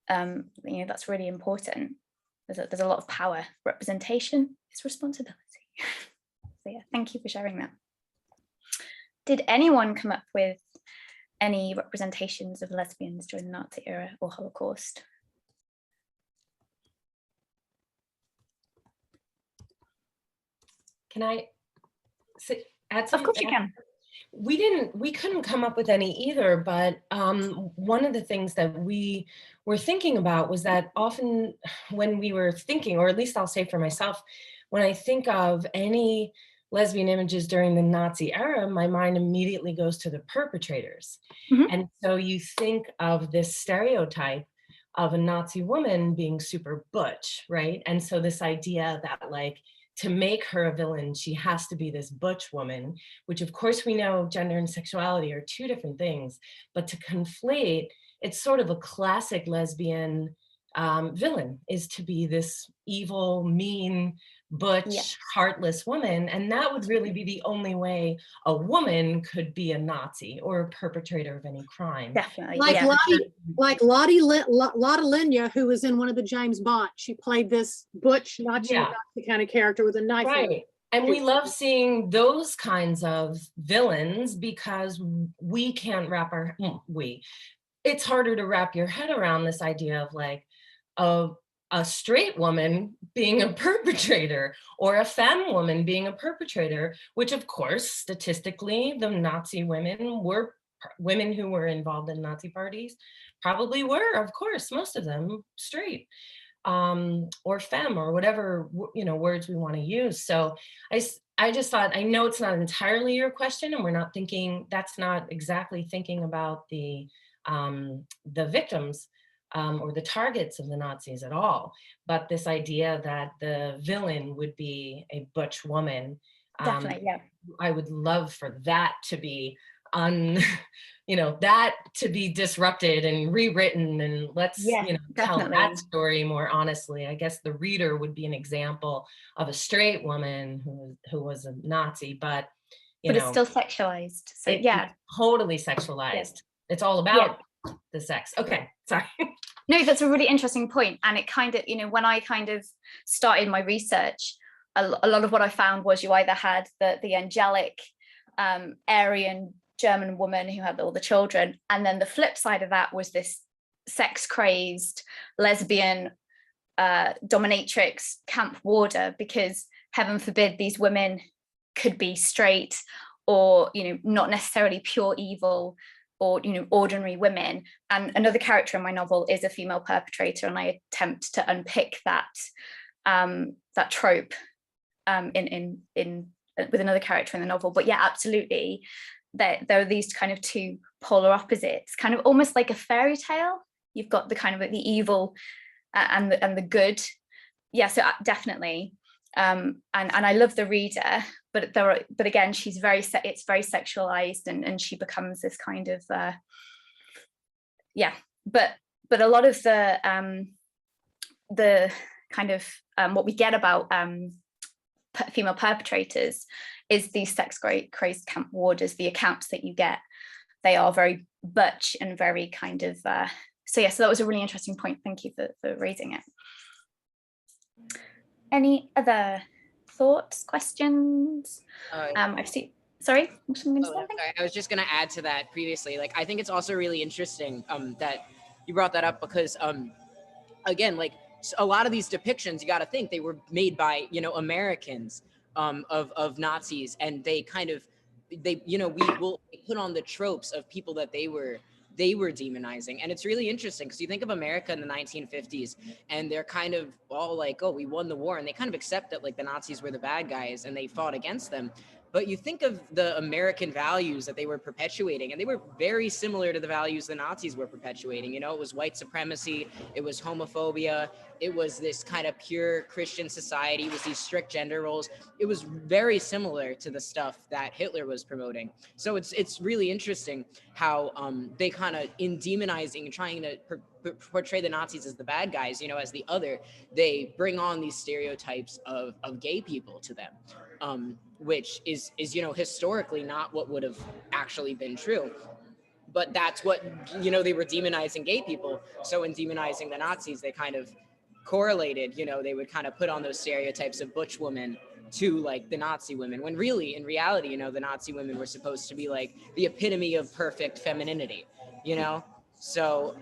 you know, that's really important. There's a lot of power. Representation is responsibility. So yeah, thank you for sharing that. Did anyone come up with any representations of lesbians during the Nazi era or Holocaust? Can I add something? Of course you can. We couldn't come up with any either, but one of the things that we were thinking about was that often when we were thinking, or at least I'll say for myself, when I think of any lesbian images during the Nazi era, my mind immediately goes to the perpetrators. Mhm. And so you think of this stereotype of a Nazi woman being super butch, right? And so this idea that like, to make her a villain, she has to be this butch woman, which of course we know gender and sexuality are two different things, but to conflate, it's sort of a classic lesbian villain, is to be this evil, mean, butch, heartless woman. And that would really be the only way a woman could be a Nazi or a perpetrator of any crime. Definitely. Like yeah. Lotte Lenya, who was in one of the James Bond. She played this butch, Nazi kind of character with a knife. Right. And we love seeing those kinds of villains because we can't wrap our, it's harder to wrap your head around this idea of like a straight woman being a perpetrator or a femme woman being a perpetrator, which of course, statistically, the Nazi women were women who were involved in Nazi parties probably were, of course, most of them straight. Or femme or whatever, you know, words we want to use. So I just thought, I know it's not entirely your question and we're not thinking, that's not exactly thinking about the victims or the targets of the Nazis at all. But this idea that the villain would be a butch woman, Definitely, yeah. I would love for that to be that to be disrupted and rewritten, and let's tell that story more honestly. I guess the reader would be an example of a straight woman who was a Nazi, but it's still sexualized. So it's totally sexualized. It's all about the sex. Okay, sorry. No, that's a really interesting point. And it kind of, when I kind of started my research, a lot of what I found was you either had the angelic Aryan German woman who had all the children, and then the flip side of that was this sex-crazed lesbian dominatrix camp warder, because heaven forbid these women could be straight or not necessarily pure evil or ordinary women. And another character in my novel is a female perpetrator, and I attempt to unpick that that trope with another character in the novel. But yeah, absolutely, there are these kind of two polar opposites, kind of almost like a fairy tale. You've got the kind of the evil and the good. Yeah, so definitely. And I love the reader, but again, it's very sexualized, and she becomes this kind of but a lot of the kind of what we get about female perpetrators is these sex-crazed camp warders. The accounts that you get, they are very butch and very kind of so that was a really interesting point. Thank you for raising it. Any other thoughts, questions? I've seen. Sorry, I was just going to add to that previously. Like, I think it's also really interesting that you brought that up, because again, like, a lot of these depictions, you got to think they were made by Americans of Nazis, and they we will put on the tropes of people that they were demonizing. And it's really interesting because you think of America in the 1950s, and they're kind of all like, oh, we won the war, and they kind of accept that like the Nazis were the bad guys and they fought against them. But you think of the American values that they were perpetuating, and they were very similar to the values the Nazis were perpetuating. You know, it was white supremacy, it was homophobia, it was this kind of pure Christian society, it was these strict gender roles. It was very similar to the stuff that Hitler was promoting. So it's really interesting how they kind of, in demonizing and trying to portray the Nazis as the bad guys, you know, as the other, they bring on these stereotypes of gay people to them. Which is, you know, historically not what would have actually been true. But that's what, you know, they were demonizing gay people. So in demonizing the Nazis, they kind of correlated, you know, they would kind of put on those stereotypes of butch women to like the Nazi women, when really, in reality, you know, the Nazi women were supposed to be like the epitome of perfect femininity, you know? So,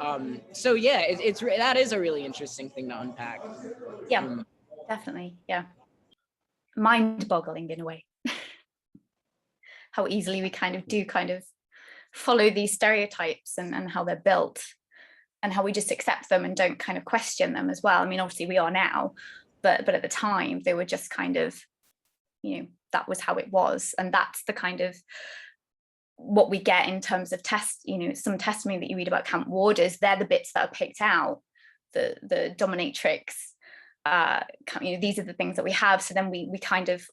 so yeah, that is a really interesting thing to unpack. Yeah, definitely, yeah. Mind-boggling in a way. How easily we kind of follow these stereotypes and how they're built, and how we just accept them and don't kind of question them as well. I mean, obviously we are now, but at the time they were just kind of, you know, that was how it was. And that's the kind of what we get in terms of you know, some testimony that you read about camp warders. They're the bits that are picked out, the dominatrix, you know, these are the things that we have. So then we kind of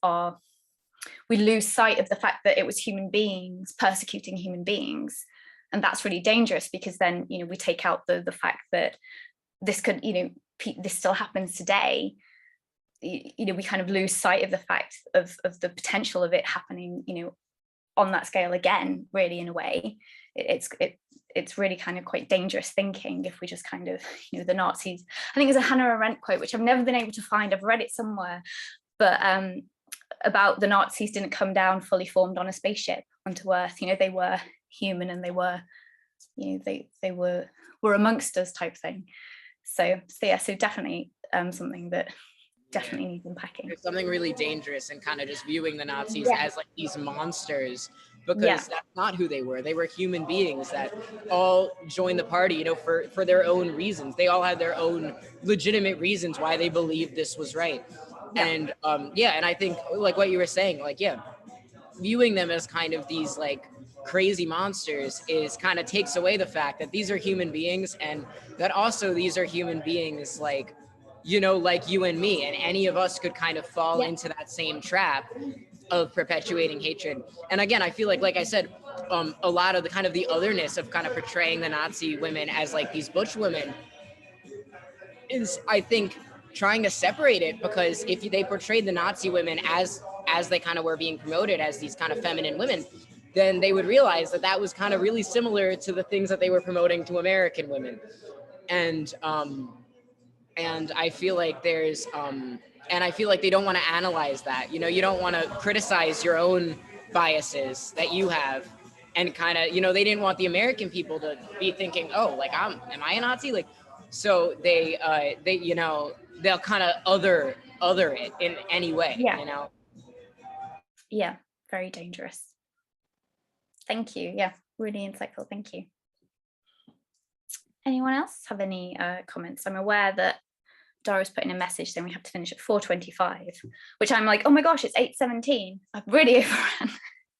we lose sight of the fact that it was human beings persecuting human beings. And that's really dangerous, because then, you know, we take out the fact that this could, you know, this still happens today. You know, we kind of lose sight of the fact of the potential of it happening, you know, on that scale again, really, in a way. It's really kind of quite dangerous thinking if we just kind of, you know, the Nazis, I think there's a Hannah Arendt quote, which I've never been able to find, I've read it somewhere, but about the Nazis didn't come down fully formed on a spaceship onto Earth. You know, they were human, and they were, you know, they were amongst us type thing. So yeah, so definitely something that definitely needs unpacking. There's something really dangerous in kind of just viewing the Nazis as like these monsters, because that's not who they were. They were human beings that all joined the party, you know, for their own reasons. They all had their own legitimate reasons why they believed this was right. And and I think like what you were saying, like, viewing them as kind of these like crazy monsters is kind of takes away the fact that these are human beings, and that also these are human beings like, you know, like you and me, and any of us could kind of fall into that same trap of perpetuating hatred. And again, I feel like I said, a lot of the kind of the otherness of kind of portraying the Nazi women as like these butch women is, I think, trying to separate it, because if they portrayed the Nazi women as they kind of were being promoted as these kind of feminine women, then they would realize that that was kind of really similar to the things that they were promoting to American women. And I feel like there's and I feel like they don't want to analyze that. You know, you don't want to criticize your own biases that you have, and kind of, you know, they didn't want the American people to be thinking, oh, like, am I a Nazi? Like, so they you know, they'll kind of other it in any way, you know? Yeah, very dangerous. Thank you. Yeah, really insightful. Thank you. Anyone else have any comments? I'm aware that Dara's put in a message saying we have to finish at 4:25, which I'm like, oh my gosh, it's 8:17. I've really overrun.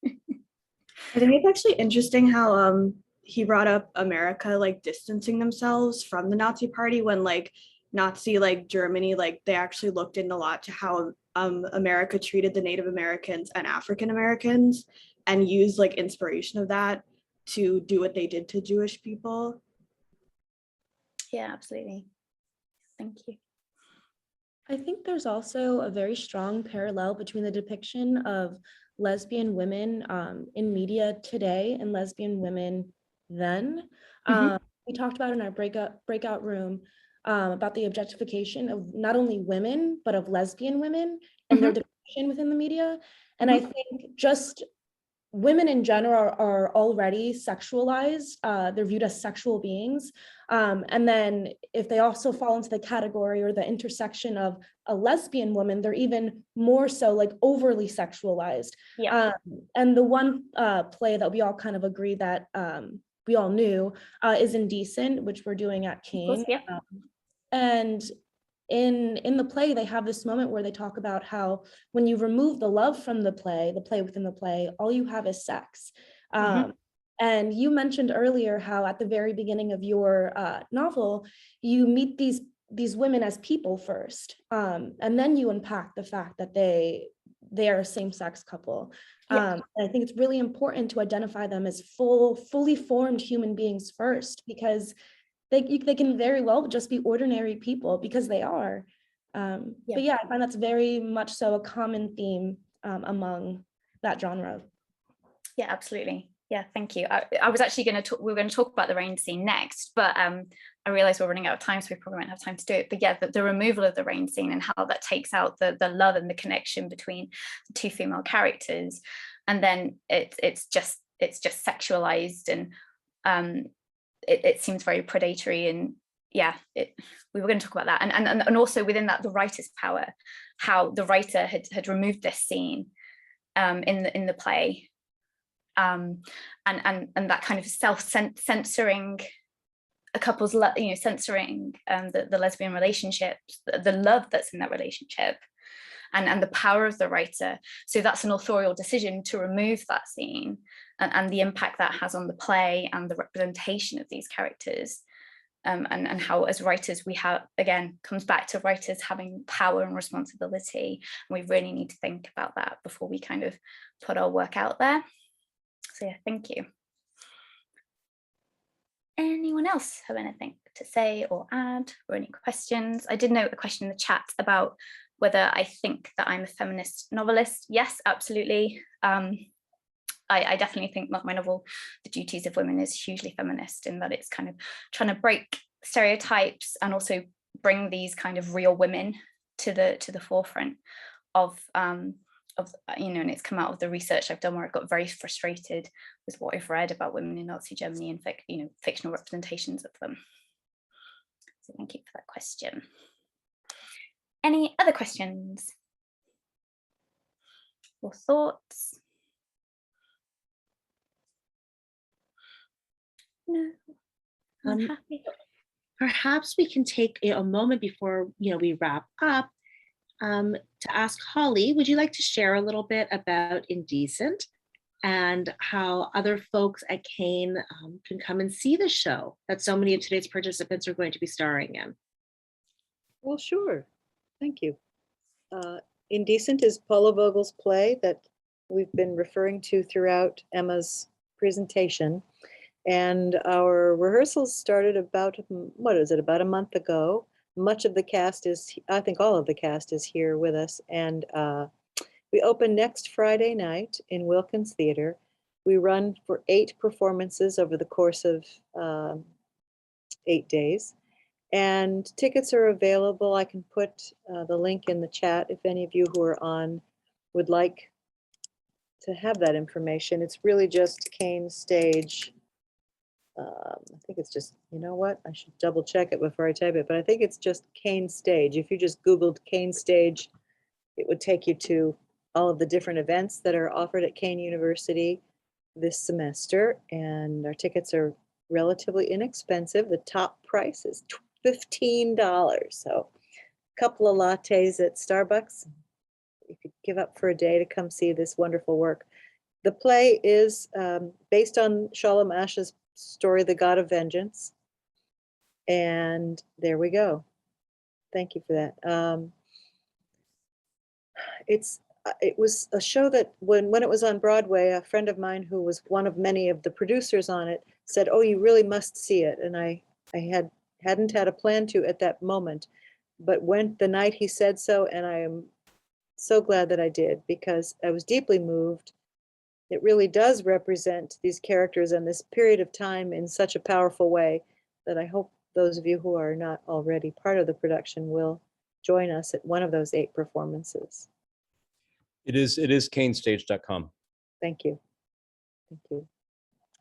I think it's actually interesting how he brought up America like distancing themselves from the Nazi party, when like Nazi like Germany, like they actually looked in a lot to how America treated the Native Americans and African Americans, and used like inspiration of that to do what they did to Jewish people. Yeah, absolutely. Thank you. I think there's also a very strong parallel between the depiction of lesbian women in media today and lesbian women then. We talked about in our breakout room about the objectification of not only women, but of lesbian women and their depiction within the media. And I think just women in general are already sexualized. They're viewed as sexual beings. And then if they also fall into the category or the intersection of a lesbian woman, they're even more so like overly sexualized. And the one play that we all kind of agree that we all knew is Indecent, which we're doing at Kean. And in the play, they have this moment where they talk about how when you remove the love from the play within the play, all you have is sex. And you mentioned earlier how at the very beginning of your novel, you meet these women as people first, and then you unpack the fact that they are a same-sex couple. I think it's really important to identify them as fully formed human beings first, because they can very well just be ordinary people, because they are. But yeah, I find that's very much so a common theme among that genre. Yeah, absolutely. Yeah, thank you. I was actually going to we were going to talk about the rain scene next, but I realized we're running out of time, so we probably won't have time to do it. But yeah, the removal of the rain scene and how that takes out the love and the connection between the two female characters, and then it's just sexualized, and it seems very predatory, and yeah, we were going to talk about that, and also within that, the writer's power, how the writer had removed this scene in the play. And that kind of self-censoring a couple's, censoring the lesbian relationships, the love that's in that relationship, and the power of the writer. So that's an authorial decision to remove that scene, and the impact that has on the play and the representation of these characters, and how as writers we have, again, comes back to writers having power and responsibility, and we really need to think about that before we kind of put our work out there. So yeah, thank you. Anyone else have anything to say or add, or any questions? I did note a question in the chat about whether I think that I'm a feminist novelist. Yes, absolutely. I definitely think that my novel, The Duties of Women, is hugely feminist, in that it's kind of trying to break stereotypes and also bring these kind of real women to the forefront of and it's come out of the research I've done, where I got very frustrated with what I've read about women in Nazi Germany and fictional representations of them. So thank you for that question. Any other questions or thoughts? No, I'm happy. Perhaps we can take a moment before we wrap up to ask Holly, would you like to share a little bit about Indecent and how other folks at Kean can come and see the show that so many of today's participants are going to be starring in? Well, sure. Thank you. Indecent is Paula Vogel's play that we've been referring to throughout Emma's presentation. And our rehearsals started about a month ago. Much of the cast I think all of the cast is here with us. And we open next Friday night in Wilkins Theater. We run for 8 performances over the course of 8 days. And tickets are available. I can put the link in the chat if any of you who are on would like to have that information. It's really just Kean Stage. I think it's just, you know what? I should double check it before I type it, but I think it's just Kean Stage. If you just Googled Kean Stage, it would take you to all of the different events that are offered at Kean University this semester. And our tickets are relatively inexpensive. The top price is $15. So a couple of lattes at Starbucks, you could give up for a day to come see this wonderful work. The play is based on Shalom Asch's story, The God of Vengeance. And there we go. Thank you for that. It was a show that when it was on Broadway, a friend of mine who was one of many of the producers on it said, "Oh, you really must see it." And I hadn't had a plan to at that moment, but went the night he said so, and I am so glad that I did, because I was deeply moved. It really does represent these characters and this period of time in such a powerful way that I hope those of you who are not already part of the production will join us at one of those 8 performances. It is keanstage.com. Thank you. Thank you.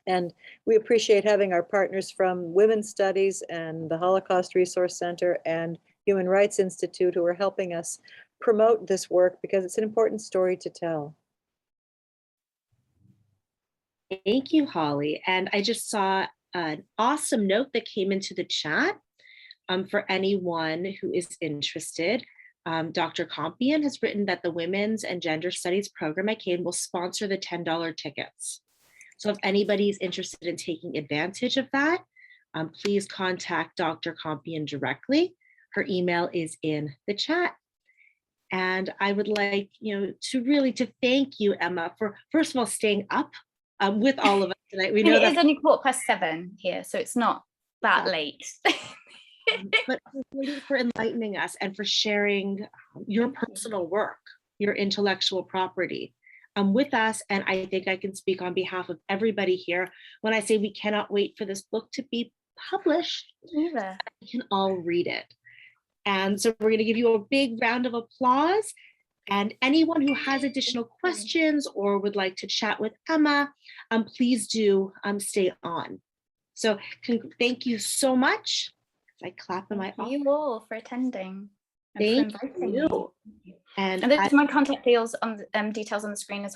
And we appreciate having our partners from Women's Studies and the Holocaust Resource Center and Human Rights Institute who are helping us promote this work, because it's an important story to tell. Thank you, Holly. And I just saw an awesome note that came into the chat for anyone who is interested. Dr. Compian has written that the Women's and Gender Studies program at Kean will sponsor the $10 tickets. So if anybody's interested in taking advantage of that, please contact Dr. Compian directly. Her email is in the chat. And I would like, to thank you, Emma, for first of all staying up with all of us tonight. We know it that is only 7:15 here, so it's not that late. but for enlightening us and for sharing your personal work, your intellectual property with us. And I think I can speak on behalf of everybody here when I say we cannot wait for this book to be published. Yeah. We can all read it. And so we're going to give you a big round of applause. And anyone who has additional questions or would like to chat with Emma, please do stay on. So thank you so much. I clap in my Thank you all for attending. Thank you. And there's my contact details on the screen as well.